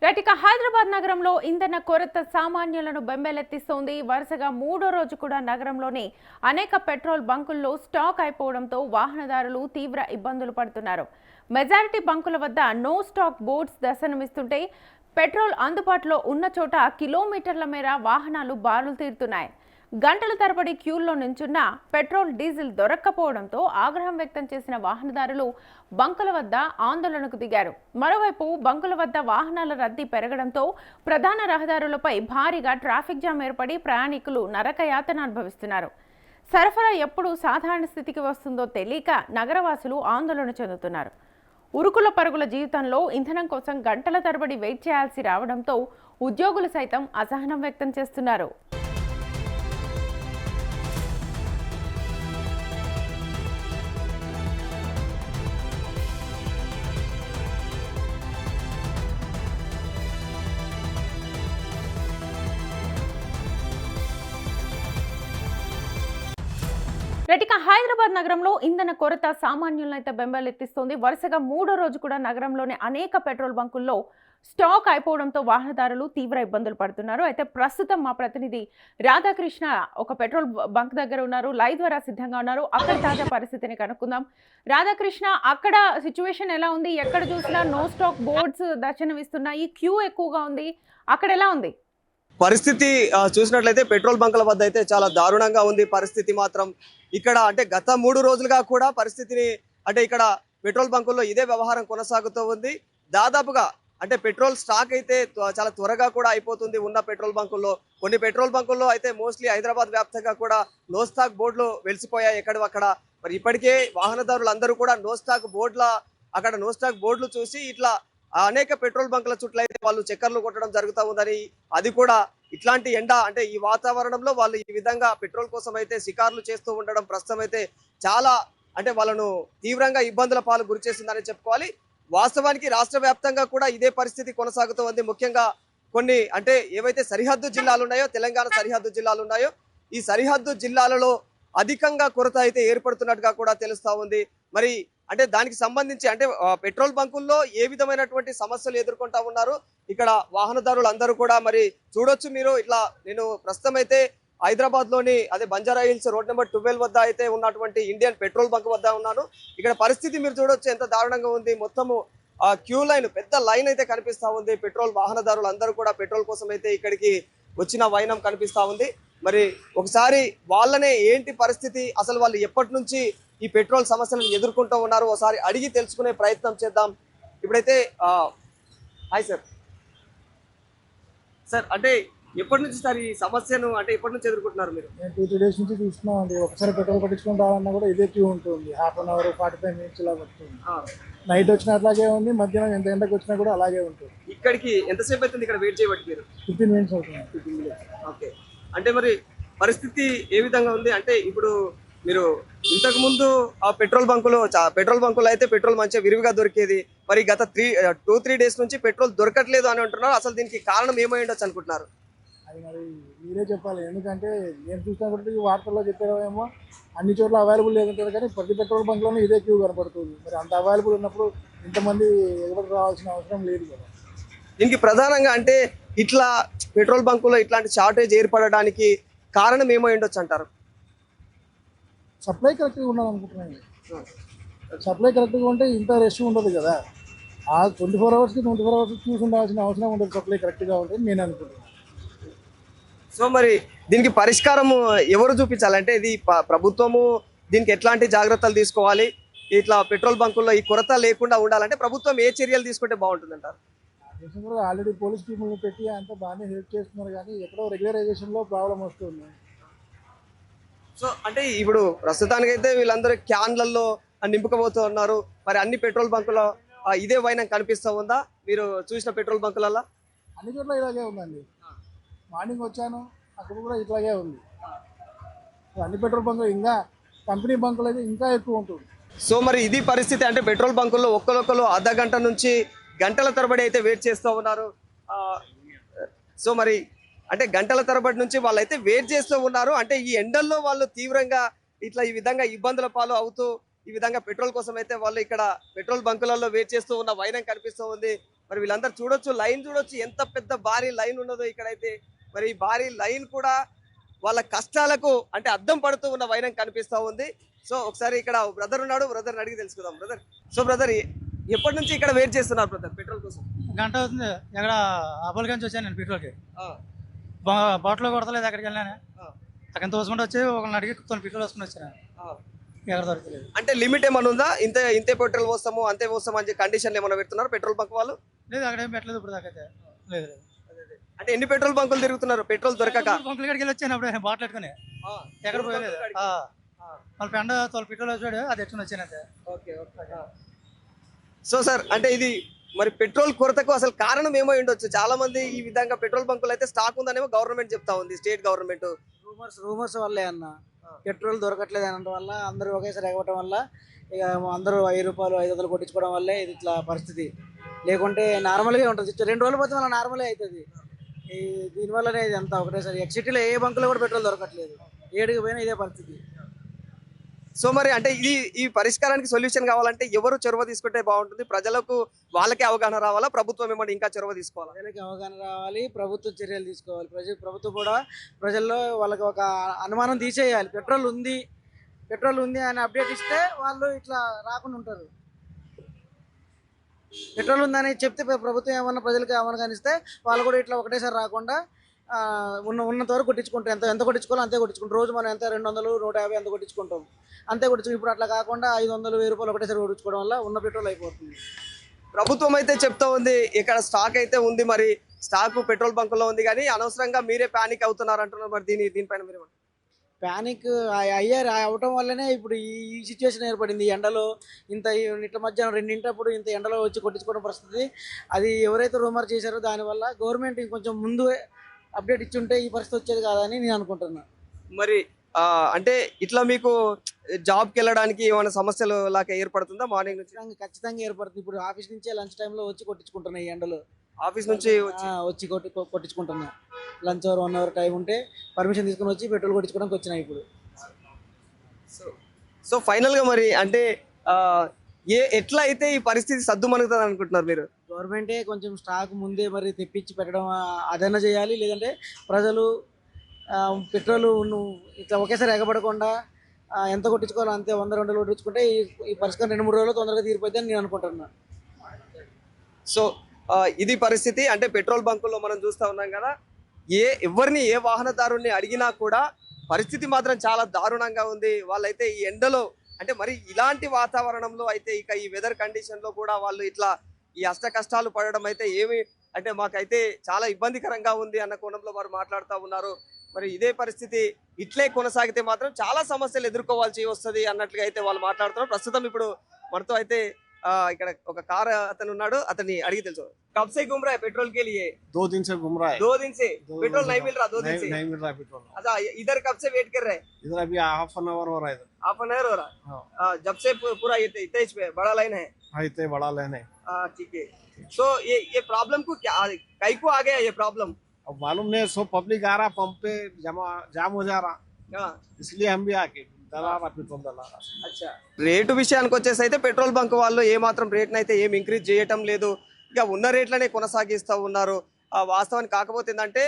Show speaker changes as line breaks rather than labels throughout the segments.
Right Hyderabad నగరంలో ఇంధన కొరత సామాన్యులను బెంబేలెత్తిస్తోంది. వరుసగా మూడో రోజు కూడా నగరంలోని అనేక పెట్రోల్ బంకుల్లో స్టాక్ అయిపోవడంతో వాహనదారులు తీవ్ర ఇబ్బందులు పడుతున్నారు. మెజారిటీ బంకుల వద్ద నో స్టాక్ బోర్డ్స్ దర్శనమిస్తుంటే పెట్రోల్ అందుబాటులో ఉన్న చోట కిలోమీటర్ల మేర వాహనాలు బారులు తీరుతున్నాయి. గంటల తరబడి క్యూల్లో నుంచున్న పెట్రోల్ డీజిల్ దొరక్కపోవడంతో ఆగ్రహం వ్యక్తం చేసిన వాహనదారులు బంకుల వద్ద ఆందోళనకు దిగారు. మరోవైపు బంకుల వద్ద వాహనాల రద్దీ పెరగడంతో ప్రధాన రహదారులపై భారీగా ట్రాఫిక్ జామ్ ఏర్పడి ప్రయాణికులు నరకయాతన అనుభవిస్తున్నారు. సరఫరా ఎప్పుడు సాధారణ స్థితికి వస్తుందో తెలియక నగరవాసులు ఆందోళన చెందుతున్నారు. ఉరుకుల పరుగుల జీవితంలో ఇంధనం కోసం గంటల తరబడి వెయిట్ చేయాల్సి రావడంతో ఉద్యోగులు సైతం అసహనం వ్యక్తం చేస్తున్నారు. హైదరాబాద్ నగరంలో ఇంధన కొరత సామాన్యులనైతే బెంబేలెత్తిస్తోంది. వరుసగా మూడో రోజు కూడా నగరంలోని అనేక పెట్రోల్ బంకుల్లో స్టాక్ అయిపోవడంతో వాహనదారులు తీవ్ర ఇబ్బందులు పడుతున్నారు. అయితే ప్రస్తుతం మా ప్రతినిధి రాధాకృష్ణ ఒక పెట్రోల్ బంక్ దగ్గర ఉన్నారు, లైవ్ ద్వారా సిద్ధంగా ఉన్నారు. అక్కడ తాజా పరిస్థితిని కనుక్కుందాం. రాధాకృష్ణ, అక్కడ సిచ్యువేషన్ ఎలా ఉంది? ఎక్కడ చూసినా నో స్టాక్ బోర్డ్స్ దర్శనమిస్తున్నాయి, క్యూ ఎక్కువగా ఉంది. అక్కడ ఎలా ఉంది
పరిస్థితి? చూసినట్లయితే పెట్రోల్ బంకుల వద్ద అయితే చాలా దారుణంగా ఉంది పరిస్థితి మాత్రం. ఇక్కడ అంటే గత 3 రోజులుగా కూడా పరిస్థితిని అంటే ఇక్కడ పెట్రోల్ బంకుల్లో ఇదే వ్యవహారం కొనసాగుతూ ఉంది. దాదాపుగా అంటే పెట్రోల్ స్టాక్ అయితే చాలా త్వరగా కూడా అయిపోతుంది ఉన్న పెట్రోల్ బంకుల్లో. కొన్ని పెట్రోల్ బంకుల్లో అయితే మోస్ట్లీ హైదరాబాద్ వ్యాప్తంగా కూడా నో స్టాక్ బోర్డులు వెలిసిపోయాయి ఎక్కడక్కడ. మరి ఇప్పటికే వాహనదారులు అందరూ కూడా నో స్టాక్ బోర్డులు చూసి ఇట్లా అనేక పెట్రోల్ బంకుల చుట్టూ అయితే వాళ్ళు చక్కర్లు కొట్టడం జరుగుతూ ఉందని, అది కూడా ఇట్లాంటి ఎండ అంటే ఈ వాతావరణంలో వాళ్ళు ఈ విధంగా పెట్రోల్ కోసం అయితే షికార్లు చేస్తూ ఉండడం ప్రస్తుతం అయితే చాలా అంటే వాళ్ళను తీవ్రంగా ఇబ్బందుల పాలు గురి చేస్తుందని చెప్పుకోవాలి. వాస్తవానికి రాష్ట్ర వ్యాప్తంగా కూడా ఇదే పరిస్థితి కొనసాగుతూ ఉంది. ముఖ్యంగా కొన్ని అంటే ఏవైతే సరిహద్దు జిల్లాలు ఉన్నాయో, తెలంగాణ సరిహద్దు జిల్లాలు ఉన్నాయో, ఈ సరిహద్దు జిల్లాలలో అధికంగా కొరత అయితే ఏర్పడుతున్నట్టుగా కూడా తెలుస్తా ఉంది. మరి అంటే దానికి సంబంధించి అంటే పెట్రోల్ బంకుల్లో ఏ విధమైనటువంటి సమస్యలు ఎదుర్కొంటా ఉన్నారు ఇక్కడ వాహనదారులు అందరూ కూడా మరి చూడొచ్చు మీరు. ఇట్లా నేను ప్రస్తుతం అయితే హైదరాబాద్ లోని అదే బంజారా హిల్స్ రోడ్ నెంబర్ 12 వద్ద అయితే ఉన్నటువంటి ఇండియన్ పెట్రోల్ బంక్ వద్ద ఉన్నాను. ఇక్కడ పరిస్థితి మీరు చూడొచ్చు ఎంత దారుణంగా ఉంది. మొత్తము క్యూ లైన్, పెద్ద లైన్ అయితే కనిపిస్తా ఉంది. పెట్రోల్ వాహనదారులు అందరూ కూడా పెట్రోల్ కోసం అయితే ఇక్కడికి వచ్చిన వైనం కనిపిస్తా ఉంది. మరి ఒకసారి వాళ్ళనే ఏంటి పరిస్థితి, అసలు వాళ్ళు ఎప్పటి నుంచి ఈ పెట్రోల్ సమస్యలను ఎదుర్కొంటూ ఉన్నారు ఒకసారి అడిగి తెలుసుకునే ప్రయత్నం చేద్దాం. ఇప్పుడైతే హాయ్ సార్, అంటే ఎప్పటి నుంచి సార్ ఈ సమస్యను అంటే ఎప్పటి నుంచి ఎదుర్కొంటున్నారు మీరు?
నేను 2-3 డేస్ నుంచి చూస్తున్నాం అండి. ఒకసారి పెట్రోల్ పట్టించుకుని రావాలన్నా కూడా ఇదే క్యూ ఉంటుంది. 1/2 అవర్ 45 మినిట్స్ ఇలా పడుతుంది. నైట్ వచ్చినా అట్లాగే ఉంది, మధ్యాహ్నం ఎంత ఎండకు వచ్చినా కూడా అలాగే ఉంటుంది.
ఇక్కడికి ఎంతసేపు అవుతుంది ఇక్కడ వెయిట్ చేయబట్టి మీరు?
15 మినిట్స్ అవుతుంది.
15 మినిట్స్. ఓకే, అంటే మరి పరిస్థితి ఏ విధంగా ఉంది? అంటే ఇప్పుడు మీరు ఇంతకు ముందు ఆ పెట్రోల్ బంకులో అయితే పెట్రోల్ మంచిగా విరివిగా దొరికేది. మరి గత 2-3 డేస్ నుంచి పెట్రోల్ దొరకట్లేదు అని అంటున్నారు. అసలు దీనికి కారణం ఏమై ఉండొచ్చు అనుకుంటున్నారు?
అది మరి మీరే చెప్పాలి. ఎందుకంటే నేను చూసినప్పటికీ వార్తల్లో చెప్పారేమో అన్ని చోట్ల అవైలబుల్ లేదంటారు, కానీ ప్రతి పెట్రోల్ బంక్లోనే ఇదే క్యూ కనపడుతుంది. మరి అంత అవైలబుల్ ఉన్నప్పుడు ఇంతమంది ఎదురు రావాల్సిన అవసరం లేదు కదా.
దీనికి ప్రధానంగా అంటే ఇట్లా పెట్రోల్ బంకులో ఇట్లాంటి షార్టేజ్ ఏర్పడడానికి కారణం ఏమై ఉండొచ్చు అంటారు?
సప్లై కరెక్ట్గా ఉన్నది అనుకుంటున్నాను. సప్లై కరెక్ట్గా ఉంటే ఇంత రష్ ఉండదు కదా. ఆ 24 అవర్స్కి 24 అవర్స్ చూసి ఉండాల్సిన అవసరం ఉండదు సప్లై కరెక్ట్గా ఉంటుంది నేను అనుకుంటున్నాను.
సో మరి దీనికి పరిష్కారం ఎవరు చూపించాలంటే ఇది ప్రభుత్వము దీనికి ఎట్లాంటి జాగ్రత్తలు తీసుకోవాలి? ఇట్లా పెట్రోల్ బంకుల్లో ఈ కొరత లేకుండా ఉండాలంటే ప్రభుత్వం ఏ చర్యలు తీసుకుంటే బాగుంటుంది అంటారు?
దేశం కూడా ఆల్రెడీ పోలీస్ టీములు పెట్టి అంతా బాగానే హెల్ప్ చేస్తున్నారు, కానీ ఎక్కడో రెగ్యులరైజేషన్లో ప్రాబ్లం వస్తుంది.
సో అంటే ఇప్పుడు ప్రస్తుతానికైతే వీళ్ళందరూ క్యాన్లలో నింపుకోబోతూ ఉన్నారు. మరి అన్ని పెట్రోల్ బంకులో ఇదే వైనం కనిపిస్తూ ఉందా మీరు చూసిన పెట్రోల్ బంకులలో?
అన్ని చోట్ల ఇలాగే ఉందండి. మార్నింగ్ వచ్చాను, అక్కడ కూడా ఇట్లాగే ఉంది. అన్ని పెట్రోల్ బంకులు, ఇంకా కంపెనీ బంకులు అయితే ఇంకా ఎక్కువ ఉంటుంది.
సో మరి ఇది పరిస్థితి. అంటే పెట్రోల్ బంకుల్లో ఒక్కరొక్కరు అర్ధ గంట నుంచి గంటల తరబడి అయితే వెయిట్ చేస్తూ ఉన్నారు. సో మరి అంటే గంటల తరబడి నుంచి వాళ్ళైతే వెయిట్ చేస్తూ ఉన్నారు. అంటే ఈ ఎండల్లో వాళ్ళు తీవ్రంగా ఇట్లా ఈ విధంగా ఇబ్బందుల పాలు అవుతూ ఈ విధంగా పెట్రోల్ కోసం అయితే వాళ్ళు ఇక్కడ పెట్రోల్ బంకులలో వెయిట్ చేస్తూ ఉన్న వైనం కనిపిస్తూ ఉంది. మరి వీళ్ళందరూ చూడొచ్చు, లైన్ చూడొచ్చు, ఎంత పెద్ద భారీ లైన్ ఉన్నదో ఇక్కడైతే. మరి ఈ భారీ లైన్ కూడా వాళ్ళ కష్టాలకు అంటే అద్దం పడుతూ ఉన్న వైనం కనిపిస్తా ఉంది. సో ఒకసారి ఇక్కడ బ్రదర్ ఉన్నాడు, బ్రదర్ అడిగి తెలుసుకుందాం. బ్రదర్, సో బ్రదర్ ఎప్పటి నుంచి ఇక్కడ వెయిట్ చేస్తున్నారు బ్రదర్ పెట్రోల్ కోసం?
గంట అవుతుంది. ఎక్కడ అపోలిగంజ్ వచ్చాను నేను పెట్రోల్కి. బాటిల్ కొడతలేదు, ఎక్కడికి వెళ్ళాను అక్కడ తోసుకుంటూ వచ్చి ఒకరిని అడిగి పెట్రోల్ వేసుకుని వచ్చాను. ఎక్కడ దొరకలేదు.
అంటే లిమిట్ ఏమైనా ఉందా? ఇంతే పెట్రోల్ పోస్తాము అంతే పోస్తాము అని కండిషన్లు ఏమైనా పెడుతున్నారు పెట్రోల్ బంక్ వాళ్ళు?
లేదు, అక్కడ ఏం పెట్టలేదు ఇప్పుడు దాకా అయితే. లేదు.
అంటే ఎన్ని పెట్రోల్ బంకులు తిరుగుతున్నారు పెట్రోల్ దొరకక?
బంకుల కాడికి వెళ్ళి వచ్చాను అప్పుడు బాటిల్ పెట్టుకుని. ఎక్కడ పోయలేదు. వాళ్ళ పెండ 12 పెట్రోల్ వచ్చాడు, అది ఎట్టుకుని వచ్చాను అంతే.
సో సార్, అంటే ఇది మరి పెట్రోల్ కొరతకు అసలు కారణం ఏమో ఉండొచ్చు. చాలా మంది ఈ విధంగా పెట్రోల్ బంకులు అయితే స్టాక్ ఉందనేమో గవర్నమెంట్ చెప్తా ఉంది, స్టేట్ గవర్నమెంట్.
రూమర్స్ వల్లే అన్న. పెట్రోల్ దొరకట్లేదు అనడం వల్ల అందరూ ఒకేసారి ఎగవటం వల్ల ఇక అందరూ 1000 రూపాయలు 500 కొట్టించుకోవడం వల్లే ఇది ఇట్లా పరిస్థితి. లేకుంటే నార్మల్గా ఉంటుంది. 2 రోజులు పోతే మళ్ళీ నార్మలే అవుతుంది. ఈ దీనివల్లనే ఇది అంతా ఒకటేసారి. ఎక్సిటీలో ఏ బంకులో కూడా పెట్రోల్ దొరకట్లేదు. ఏడికి పోయినా ఇదే పరిస్థితి.
సో మరి అంటే ఈ పరిష్కారానికి సొల్యూషన్ కావాలంటే ఎవరు చొరవ తీసుకుంటే బాగుంటుంది? ప్రజలకు వాళ్ళకే అవగాహన రావాలా, ప్రభుత్వం ఏమంటే ఇంకా చొరవ తీసుకోవాలా?
ప్రజలకి అవగాహన రావాలి, ప్రభుత్వం చర్యలు తీసుకోవాలి. ప్రభుత్వం కూడా ప్రజల్లో వాళ్ళకి ఒక అనుమానం తీసేయాలి. పెట్రోల్ ఉంది అని అప్డేట్ ఇస్తే వాళ్ళు ఇట్లా రాకుండా ఉంటారు. పెట్రోల్ ఉందని చెప్తే ప్రభుత్వం ఏమన్నా ప్రజలకు ఏమన్నా కానిస్తే వాళ్ళు కూడా ఇట్లా ఒకటేసారి రాకుండా ఉన్నంత వరకు కొట్టించుకుంటాం. ఎంత కొట్టించుకోవాలో అంతే కొట్టించుకుంటాం. రోజు మనం ఎంత 200, 150 ఎంత కొట్టించుకుంటాం అంతే కొట్టించుకుంటాం. ఇప్పుడు అట్లా కాకుండా 500, 1000 రూపాయలు ఒకటేసారి కొట్టించుకోవడం వల్ల ఉన్న పెట్రోల్ అయిపోతుంది.
ప్రభుత్వం అయితే చెప్తా ఉంది ఇక్కడ స్టాక్ అయితే ఉంది, మరి స్టాక్ పెట్రోల్ బంకుల్లో ఉంది, కానీ అనవసరంగా మీరే ప్యానిక్ అవుతున్నారు అంటున్నారు. మరి దీనిపైన మీరు
ప్యానిక్ అవటం వల్లనే ఇప్పుడు ఈ సిచ్యువేషన్ ఏర్పడింది. ఎండలో ఇట్ల మధ్యాహ్నం 2 ఇంత ఎండలో వచ్చి కొట్టించుకోవడం పరిస్థితి. అది ఎవరైతే రూమర్ చేశారో దానివల్ల గవర్నమెంట్ ఇంకొంచెం ముందు అప్డేట్ ఇచ్చుంటే ఈ పరిస్థితి వచ్చేది కాదని నేను అనుకుంటున్నా.
మరి అంటే ఇట్లా మీకు జాబ్కి వెళ్ళడానికి ఏమైనా సమస్యలు లాగా ఏర్పడుతుందా? మార్నింగ్ నుంచి
ఖచ్చితంగా ఏర్పడుతుంది. ఇప్పుడు ఆఫీస్ నుంచే లంచ్ టైంలో వచ్చి కొట్టించుకుంటున్నా. ఈ ఎండలో
ఆఫీస్ నుంచి
వచ్చి కొట్టించుకుంటున్నా. లంచ్ అవర్ 1 అవర్ టైం ఉంటే పర్మిషన్ తీసుకుని వచ్చి పెట్రోల్ కొట్టించుకోవడానికి వచ్చినా ఇప్పుడు.
సో ఫైనల్ గా మరి అంటే ఎట్లా అయితే ఈ పరిస్థితి సద్దుమణుగుతుంది అనుకుంటున్నారు మీరు?
గవర్నమెంటే కొంచెం స్టాక్ ముందే మరి తెప్పించి పెట్టడం అదైనా చేయాలి. లేదంటే ప్రజలు పెట్రోల్ ఇట్లా ఒకేసారి ఎగబడకుండా ఎంత కొట్టించుకోవాలో అంతే 100-200 కొట్టించుకుంటే ఈ పరిస్థితి 2-3 రోజులు తొందరగా తీరిపోద్ది అని నేను అనుకుంటున్నా.
సో ఇది పరిస్థితి. అంటే పెట్రోల్ బంకుల్లో మనం చూస్తూ ఉన్నాం కదా, ఎవరిని ఏ వాహనదారుని అడిగినా కూడా పరిస్థితి మాత్రం చాలా దారుణంగా ఉంది. వాళ్ళైతే ఈ ఎండలో అంటే మరి ఇలాంటి వాతావరణంలో అయితే ఇక ఈ వెదర్ కండిషన్ లో కూడా వాళ్ళు ఇట్లా ఈ అష్ట కష్టాలు పడడం అయితే ఏమి అంటే మాకైతే చాలా ఇబ్బందికరంగా ఉంది అన్న కోణంలో వారు మాట్లాడుతూ ఉన్నారు. మరి ఇదే పరిస్థితి ఇట్లే కొనసాగితే మాత్రం చాలా సమస్యలు ఎదుర్కోవాల్సి వస్తుంది అన్నట్లుగా అయితే వాళ్ళు మాట్లాడుతున్నారు. ప్రస్తుతం ఇప్పుడు మనతో అయితే ఇక్కడ ఒక కార్ అతను ఉన్నాడు, అతన్ని అడిగి తెలుసు. कब से घूम रहा है पेट्रोल के लिए?
2 दिन से घूम रहा है।
2 दिन से पेट्रोल नहीं मिल रहा? 2 दिन से
नहीं मिल रहा है पेट्रोल।
अच्छा, इधर कब से वेट कर रहे हैं?
इधर अभी हाफ एन आवर हो रहा है इधर।
हाफ एन आवर हो रहा? जब से पूरा ये तेज पे बड़ा लाइन है?
हाँ, इतने बड़ा लाइन है।
ठीक है। तो ये प्रॉब्लम को क्या कई को आ गया ये प्रॉब्लम?
अब मालूम नहीं, सब पब्लिक आ रहा, पंप पे जाम हो जा रहा, इसलिए हम भी आके పెట్రోల్ దళారా.
అచ్చా, రేటు విషయానికి వచ్చేసి అయితే పెట్రోల్ బంక్ వాళ్ళు ఏ మాత్రం రేట్ని అయితే ఏం ఇంక్రీజ్ చేయటం లేదు, ఇక ఉన్న రేట్లనే కొనసాగిస్తూ ఉన్నారు. వాస్తవానికి కాకపోతే ఏంటంటే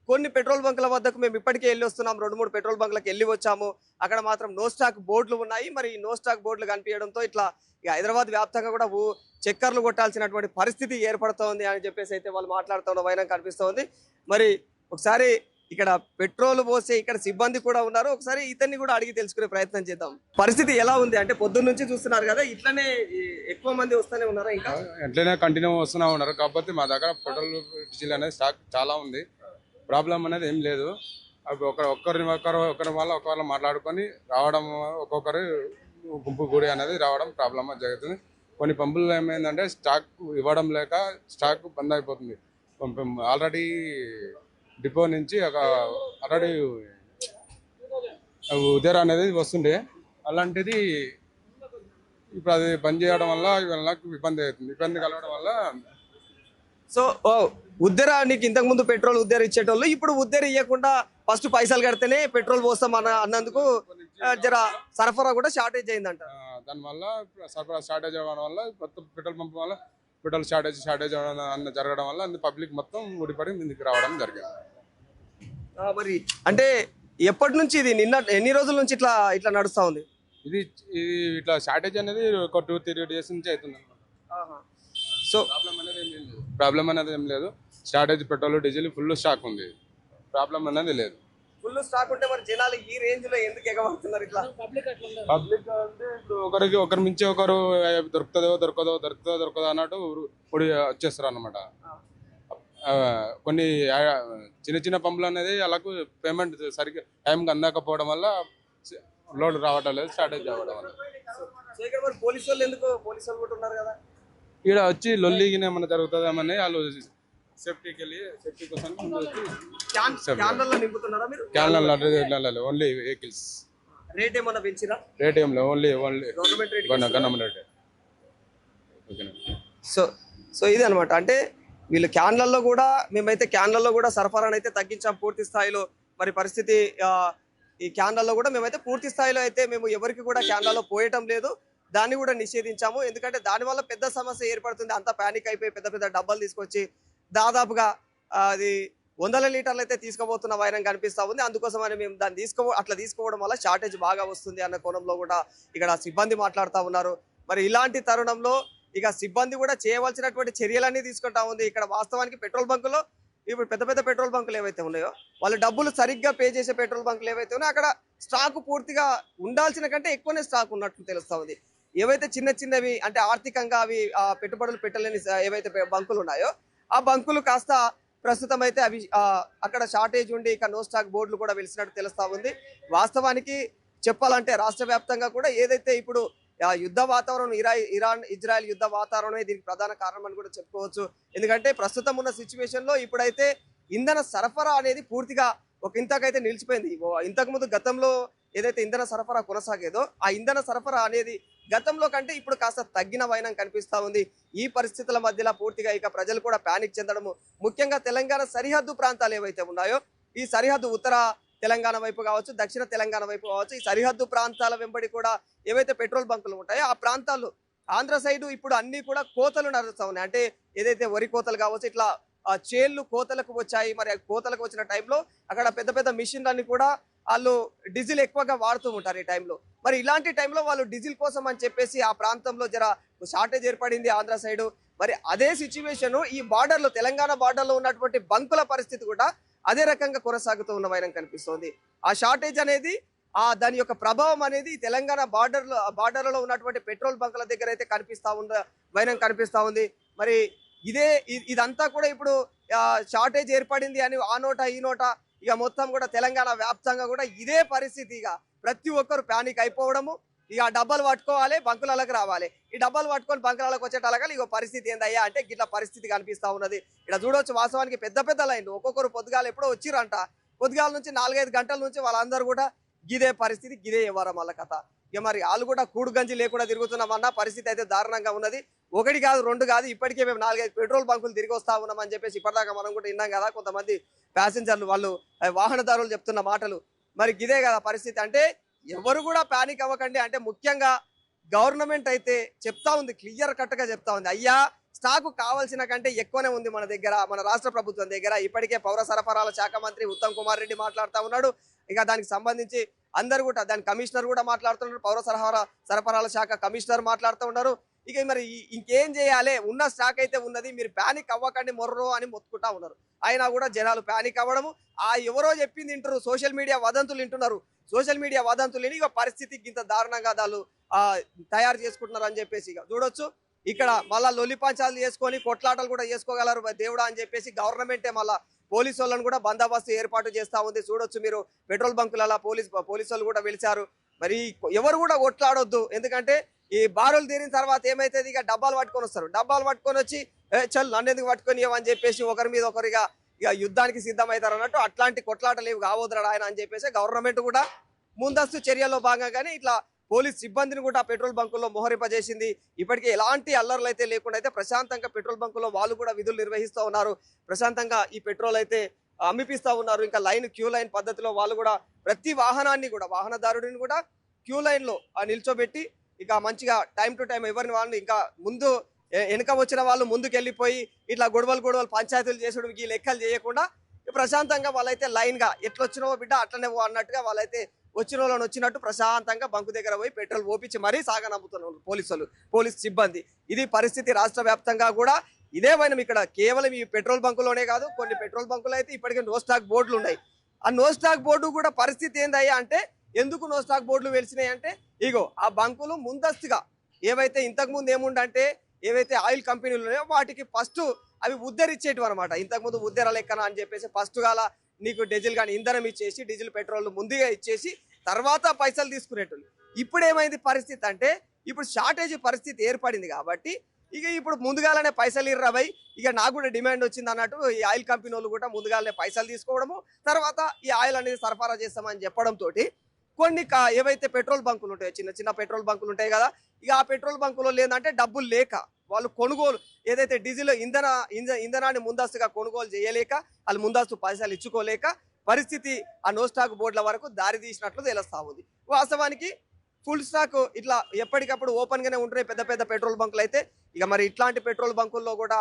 కొన్ని పెట్రోల్ బంకుల వద్దకు మేము ఇప్పటికే వెళ్ళి వస్తున్నాం, 2-3 పెట్రోల్ బంకులకు వెళ్ళి వచ్చాము. అక్కడ మాత్రం నో స్టాక్ బోర్డులు ఉన్నాయి. మరి ఈ నో స్టాక్ బోర్డులు కనిపించడంతో ఇట్లా ఇక హైదరాబాద్ వ్యాప్తంగా కూడా చక్కర్లు కొట్టాల్సినటువంటి పరిస్థితి ఏర్పడుతోంది అని చెప్పేసి అయితే వాళ్ళు మాట్లాడుతున్న వైనం కనిపిస్తోంది. మరి ఒకసారి ఇక్కడ పెట్రోల్ పోసే ఇక్కడ సిబ్బంది కూడా ఉన్నారు, ఒకసారి ఇతన్ని కూడా అడిగి తెలుసుకునే ప్రయత్నం చేద్దాం. పరిస్థితి ఎలా ఉంది అంటే పొద్దున్న నుంచి చూస్తున్నారు కదా, ఇట్లనే ఎక్కువ మంది వస్తూనే ఉన్నారా? ఇంకా
ఎట్లనే కంటిన్యూ వస్తూనే ఉన్నారు. కాకపోతే మా దగ్గర పెట్రోల్ డీజిల్ అనేది స్టాక్ చాలా ఉంది, ప్రాబ్లం అనేది ఏం లేదు. అవి ఒకరి వల్ల మాట్లాడుకొని రావడం, ఒక్కొక్కరు గుంపు గుడి అనేది రావడం ప్రాబ్లం జరుగుతుంది. కొన్ని పంపులు ఏమైందంటే స్టాక్ ఇవ్వడం లేక స్టాక్ బంద్ అయిపోతుంది. ఆల్రెడీ డిపో నుంచి ఆల్రెడీ ఉదయం అనేది వస్తుండే, అలాంటిది ఇప్పుడు అది బంద్ చేయడం వల్ల నాకు ఇబ్బంది అవుతుంది. ఇబ్బంది కలగడం వల్ల
సో ఉద్దెర నీకు ఇంతకు ముందు పెట్రోల్ ఉద్దెర ఇచ్చేటోళ్ళు ఇప్పుడు ఉద్దెర ఇవ్వకుండా ఫస్ట్ పైసలు కడితేనే పెట్రోల్ పోస్తాం అన్నందుకు జర సరఫరా కూడా షార్టేజ్ అయిందంట.
దానివల్ల సరఫరా షార్టేజ్ అవ్వడం వల్ల పెట్రోల్ పంప్ వల్ల పెట్రోల్ షార్టేజ్ అన్న జరగడం వల్ల అన్ని పబ్లిక్ మొత్తం ఊడిపడి ముందుకు రావడం జరిగింది.
మరి అంటే ఎప్పటి నుంచి ఇది ఎన్ని రోజుల నుంచి ఇట్లా ఇట్లా నడుస్తా ఉంది?
ఇది ఇట్లా షార్టేజ్ అనేది ఒక 2-3 డేస్ నుంచి అవుతుంది అనమాట.
సో
ప్రాబ్లం అనేది ఏం లేదు. Shortage petrol diesel full stock ఉంది, ప్రాబ్లం అనేది లేదు.
ఫుల్ స్టాక్ ఉంటే మరి జనాలు ఈ రేంజ్ లో ఎందుకు ఎగబడుతున్నారు ఇట్లా?
పబ్లిక్ అంటే ఇప్పుడు ఒకరి మించి ఒకరు దొరకదో అన్నట్టు వచ్చేస్తారు అనమాట. కొన్ని చిన్న పంపులు అనేది అలాగ పేమెంట్ సరిగ్గా టైంకి అందకపోవడం వల్ల లోడ్ రావడం లేదు, షార్టేజ్ అవ్వడం వల్ల.
సో ఇక్కడ మరి పోలీసు వాళ్ళు ఎందుకు పోలీసు వాళ్ళు కూడా ఉన్నారు కదా
ఇక్కడ వచ్చి లొల్లిగిన ఏమైనా జరుగుతుందేమని వాళ్ళు సేఫ్టీ కోసం
క్యాన్లలో నింపుతున్నారా మీరు?
క్యాన్ల ఓన్లీ వెహికల్స్.
రేట్ ఏమన్నా పెంచిరా?
రేట్ ఏం లేదు, only
government rate.
Government rate.
So ఇది అనమాట. అంటే వీళ్ళు క్యాన్లలో కూడా మేమైతే క్యాన్లలో కూడా సరఫరాను అయితే తగ్గించాం పూర్తి స్థాయిలో. మరి పరిస్థితి ఈ క్యాన్లలో కూడా మేమైతే పూర్తి స్థాయిలో అయితే మేము ఎవరికి కూడా క్యాన్లలో పోయటం లేదు, దాన్ని కూడా నిషేధించాము. ఎందుకంటే దానివల్ల పెద్ద సమస్య ఏర్పడుతుంది. అంతా ప్యానిక్ అయిపోయి పెద్ద పెద్ద డబ్బాలు తీసుకొచ్చి దాదాపుగా అది 100 లీటర్లు అయితే తీసుకోబోతున్న వైరం కనిపిస్తా ఉంది. అందుకోసమని మేము దాన్ని అట్లా తీసుకోవడం వల్ల షార్టేజ్ బాగా వస్తుంది అన్న కోణంలో కూడా ఇక్కడ సిబ్బంది మాట్లాడుతూ ఉన్నారు. మరి ఇలాంటి తరుణంలో ఇక సిబ్బంది కూడా చేయవలసినటువంటి చర్యలన్నీ తీసుకుంటా ఉంది. ఇక్కడ వాస్తవానికి పెట్రోల్ బంకులో ఇప్పుడు పెద్ద పెద్ద పెట్రోల్ బంకులు ఏవైతే ఉన్నాయో వాళ్ళు డబ్బులు సరిగ్గా పే చేసే పెట్రోల్ బంకులు ఏవైతే ఉన్నాయో అక్కడ స్టాక్ పూర్తిగా ఉండాల్సిన కంటే ఎక్కువనే స్టాక్ ఉన్నట్లు తెలుస్తా ఉంది. ఏవైతే చిన్నవి అంటే ఆర్థికంగా అవి పెట్టుబడులు పెట్టలేని ఏవైతే బంకులు ఉన్నాయో ఆ బంకులు కాస్త ప్రస్తుతం అయితే అవి అక్కడ షార్టేజ్ ఉండి ఇక నో స్టాక్ బోర్డులు కూడా వెలిసినట్టు తెలుస్తా ఉంది. వాస్తవానికి చెప్పాలంటే రాష్ట్ర వ్యాప్తంగా కూడా ఏదైతే ఇప్పుడు యుద్ధ వాతావరణం ఇజ్రాయెల్ యుద్ధ వాతావరణమే దీనికి ప్రధాన కారణం అని కూడా చెప్పుకోవచ్చు. ఎందుకంటే ప్రస్తుతం ఉన్న సిచ్యువేషన్ లో ఇప్పుడైతే ఇంధన సరఫరా అనేది పూర్తిగా ఒక ఇంతకైతే నిలిచిపోయింది. ఇంతకుముందు గతంలో ఏదైతే ఇంధన సరఫరా కొనసాగేదో ఆ ఇంధన సరఫరా అనేది గతంలో కంటే ఇప్పుడు కాస్త తగ్గిన వైనం కనిపిస్తా ఉంది. ఈ పరిస్థితుల మధ్యలో పూర్తిగా ఇక ప్రజలు కూడా ప్యానిక్ చెందడము, ముఖ్యంగా తెలంగాణ సరిహద్దు ప్రాంతాలు ఏవైతే ఉన్నాయో ఈ సరిహద్దు ఉత్తర తెలంగాణ వైపు కావచ్చు, దక్షిణ తెలంగాణ వైపు కావచ్చు, ఈ సరిహద్దు ప్రాంతాల వెంబడి కూడా ఏవైతే పెట్రోల్ బంకులు ఉంటాయో ఆ ప్రాంతాలు ఆంధ్ర సైడ్ ఇప్పుడు అన్ని కూడా కోతలు నడుస్తా ఉన్నాయి. అంటే ఏదైతే వరి కోతలు కావచ్చు ఇట్లా చేళ్లు కోతలకు వచ్చాయి. మరి కోతలకు వచ్చిన టైంలో అక్కడ పెద్ద పెద్ద మిషన్లన్నీ కూడా వాళ్ళు డీజిల్ ఎక్కువగా వాడుతూ ఉంటారు ఈ టైంలో. మరి ఇలాంటి టైంలో వాళ్ళు డీజిల్ కోసం అని చెప్పేసి ఆ ప్రాంతంలో జర షార్టేజ్ ఏర్పడింది ఆంధ్ర సైడ్. మరి అదే సిచ్యువేషన్ ఈ బార్డర్లో తెలంగాణ బార్డర్లో ఉన్నటువంటి బంకుల పరిస్థితి కూడా అదే రకంగా కొనసాగుతూ ఉన్న వైనం కనిపిస్తోంది. ఆ షార్టేజ్ అనేది దాని యొక్క ప్రభావం అనేది తెలంగాణ బార్డర్లలో ఉన్నటువంటి పెట్రోల్ బంకుల దగ్గర అయితే వైనం కనిపిస్తా ఉంది. మరి ఇదంతా కూడా ఇప్పుడు షార్టేజ్ ఏర్పడింది అని ఆ నోట ఈ నోట ఇక మొత్తం కూడా తెలంగాణ వ్యాప్తంగా కూడా ఇదే పరిస్థితి. ఇక ప్రతి ఒక్కరు ప్యానిక్ అయిపోవడము, ఇక డబ్బాలు పట్టుకోవాలి బంకులకు రావాలి, ఈ డబ్బాలు పట్టుకొని బంకులకు వచ్చేటలాగా ఇక పరిస్థితి ఏందయ్యా అంటే గిట్ల పరిస్థితి కనిపిస్తా ఉన్నది. ఇక్కడ చూడవచ్చు వాస్తవానికి పెద్ద పెద్ద లైన్లు, ఒక్కొక్కరు పొద్దుగాలు ఎప్పుడో వచ్చిరంట, పొద్దుగాల నుంచి 4-5 గంటల నుంచి వాళ్ళందరూ కూడా గిదే పరిస్థితి, గిదే వ్యవహారం వాళ్ళ కథ. ఇక మరి వాళ్ళు కూడా కూడు గంజి లేకుండా తిరుగుతున్నామన్న పరిస్థితి అయితే దారుణంగా ఉన్నది. 1 కాదు 2 కాదు, ఇప్పటికే మేము 4-5 పెట్రోల్ బంకులు తిరిగి వస్తా ఉన్నామని చెప్పేసి ఇప్పటిదాకా మనం కూడా విన్నాం కదా. కొంతమంది ప్యాసింజర్లు వాళ్ళు వాహనదారులు చెప్తున్న మాటలు మరి గిదే కదా పరిస్థితి. అంటే ఎవరు కూడా ప్యానిక్ అవ్వకండి. అంటే ముఖ్యంగా గవర్నమెంట్ అయితే చెప్తా ఉంది, క్లియర్ కట్గా చెప్తా ఉంది, అయ్యా స్టాకు కావాల్సిన కంటే ఎక్కువనే ఉంది మన దగ్గర, మన రాష్ట్ర ప్రభుత్వం దగ్గర. ఇప్పటికే పౌర సరఫరాల శాఖ మంత్రి ఉత్తమ్ కుమార్ రెడ్డి మాట్లాడుతూ ఉన్నాడు. ఇక దానికి సంబంధించి అందరు కూడా దాని కమిషనర్ కూడా మాట్లాడుతున్నారు, పౌర సరఫరాల శాఖ కమిషనర్ మాట్లాడుతూ ఉన్నారు. ఇక మరి ఇంకేం చేయాలి, ఉన్న స్టాక్ అయితే ఉన్నది, మీరు ప్యానిక్ అవ్వకండి మొర్రో అని మొత్తుకుంటా ఉన్నారు. అయినా కూడా జనాలు ప్యానిక్ అవ్వడము, ఎవరో చెప్పింది వింటారు, సోషల్ మీడియా వదంతులు వింటున్నారు. సోషల్ మీడియా వదంతులు ఇక పరిస్థితికి ఇంత దారుణంగా వాళ్ళు తయారు చేసుకుంటున్నారు అని చెప్పేసి ఇక చూడొచ్చు. ఇక్కడ మళ్ళా లొల్లి పంచాలు చేసుకొని కొట్లాటలు కూడా చేసుకోగలరు దేవుడా అని చెప్పేసి గవర్నమెంటే మళ్ళా పోలీసు వాళ్ళను కూడా బందోబస్తు ఏర్పాటు చేస్తా ఉంది. చూడొచ్చు మీరు పెట్రోల్ బంకులలో పోలీసు వాళ్ళు కూడా వెలిచారు. మరి ఎవరు కూడా కొట్లాడొద్దు, ఎందుకంటే ఈ బారులు తీరిన తర్వాత ఏమైతుంది, ఇక డబ్బాలు పట్టుకొని వస్తారు, డబ్బాలు పట్టుకొని వచ్చి చల్ నన్ను ఎందుకు పట్టుకొని అని చెప్పేసి ఒకరి మీద ఒకరిగా ఇక యుద్ధానికి సిద్ధమవుతారు అన్నట్టు. అట్లాంటి కొట్లాటలు ఏవి కావద్దురా ఆయన అని చెప్పేసి గవర్నమెంట్ కూడా ముందస్తు చర్యల్లో భాగంగానే ఇట్లా పోలీస్ సిబ్బందిని కూడా పెట్రోల్ బంకుల్లో మోహరింపజేసింది. ఇప్పటికే ఎలాంటి అల్లర్లు అయితే లేకుండా అయితే ప్రశాంతంగా పెట్రోల్ బంకుల్లో వాళ్ళు కూడా విధులు నిర్వహిస్తూ ఉన్నారు. ప్రశాంతంగా ఈ పెట్రోల్ అయితే అమ్మిపిస్తూ ఉన్నారు. ఇంకా క్యూ లైన్ పద్ధతిలో వాళ్ళు కూడా ప్రతి వాహనాన్ని కూడా వాహనదారుడిని కూడా క్యూ లైన్లో నిల్చోబెట్టి ఇక మంచిగా టైం టు టైం ఎవరిని వాళ్ళని ఇంకా ముందు వెనుక వచ్చిన వాళ్ళు ముందుకు వెళ్ళిపోయి ఇట్లా గొడవలు పంచాయతీలు చేసుడు ఈ లెక్కలు చేయకుండా ప్రశాంతంగా వాళ్ళైతే లైన్గా ఎట్లా వచ్చినావో బిడ్డ అట్లనే అన్నట్టుగా వాళ్ళైతే వచ్చిన వాళ్ళని వచ్చినట్టు ప్రశాంతంగా బంకు దగ్గర పోయి పెట్రోల్ పోపించి మరీ సాగనంపుతున్నారు పోలీస్ సిబ్బంది. ఇది పరిస్థితి రాష్ట్ర వ్యాప్తంగా కూడా ఇదే వైనం. ఇక్కడ కేవలం ఈ పెట్రోల్ బంకులోనే కాదు, కొన్ని పెట్రోల్ బంకులు అయితే ఇప్పటికే నో స్టాక్ బోర్డులు ఉన్నాయి. ఆ నో స్టాక్ బోర్డు కూడా పరిస్థితి ఏందయ్యా అంటే, ఎందుకు నో స్టాక్ బోర్డులు వెలిసినాయి అంటే, ఇగో ఆ బంకులు ముందస్తుగా ఏవైతే ఇంతకుముందు ఏముండంటే ఏవైతే ఆయిల్ కంపెనీలు ఉన్నాయో వాటికి ఫస్ట్ అవి ఉద్దరిచ్చేటివి అనమాట. ఇంతకుముందు ఉద్దర లెక్కన అని చెప్పేసి ఫస్ట్ గాల నీకు డీజిల్ కానీ ఇంధనం ఇచ్చేసి డీజిల్ పెట్రోల్ ముందుగా ఇచ్చేసి తర్వాత పైసలు తీసుకునేటోళ్ళు. ఇప్పుడు ఏమైంది పరిస్థితి అంటే, ఇప్పుడు షార్టేజ్ పరిస్థితి ఏర్పడింది కాబట్టి ఇక ఇప్పుడు ముందుగానే పైసలు ఇర్రవై ఇక నాకు కూడా డిమాండ్ వచ్చింది అన్నట్టు ఈ ఆయిల్ కంపెనీ వాళ్ళు కూడా ముందుగానే పైసలు తీసుకోవడము, తర్వాత ఈ ఆయిల్ అనేది సరఫరా చేస్తామని చెప్పడంతో కొన్ని ఏవైతే పెట్రోల్ బంకులు ఉంటాయో చిన్న పెట్రోల్ బంకులు ఉంటాయి కదా, ఇక ఆ పెట్రోల్ బంకులో లేదంటే డబ్బులు లేక వాళ్ళు కొనుగోలు ఏదైతే డీజిల్ ఇంధనాన్ని ముందస్తుగా కొనుగోలు చేయలేక వాళ్ళు ముందస్తు పైసలు ఇచ్చుకోలేక పరిస్థితి ఆ నో స్టాక్ బోర్డుల వరకు దారి తీసినట్లు తెలుస్తా ఉంది. వాస్తవానికి ఫుల్ స్టాక్ ఇట్లా ఎప్పటికప్పుడు ఓపెన్ గానే ఉంటున్నాయి పెద్ద పెట్రోల్ బంకులు అయితే. ఇక మరి ఇట్లాంటి పెట్రోల్ బంకుల్లో కూడా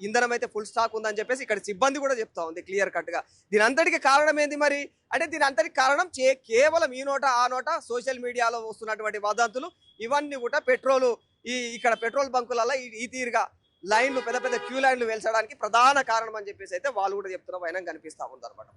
ఇంధనం అయితే ఫుల్ స్టాక్ ఉందని చెప్పేసి ఇక్కడ సిబ్బంది కూడా చెప్తా ఉంది క్లియర్ కట్ గా. దీని అంతటికి కారణం ఏంది మరి అంటే, దీని అంతటికి కారణం కేవలం ఈ నోట ఆ నోట సోషల్ మీడియాలో వస్తున్నటువంటి వదంతులు ఇవన్నీ కూడా ఇక్కడ పెట్రోల్ బంకులలో ఈ తీరుగా లైన్లు పెద్ద క్యూ లైన్లు వెళ్చడానికి ప్రధాన కారణం అని చెప్పేసి అయితే వాళ్ళు కూడా చెప్తున్న వైనం కనిపిస్తా ఉంది అనమాట.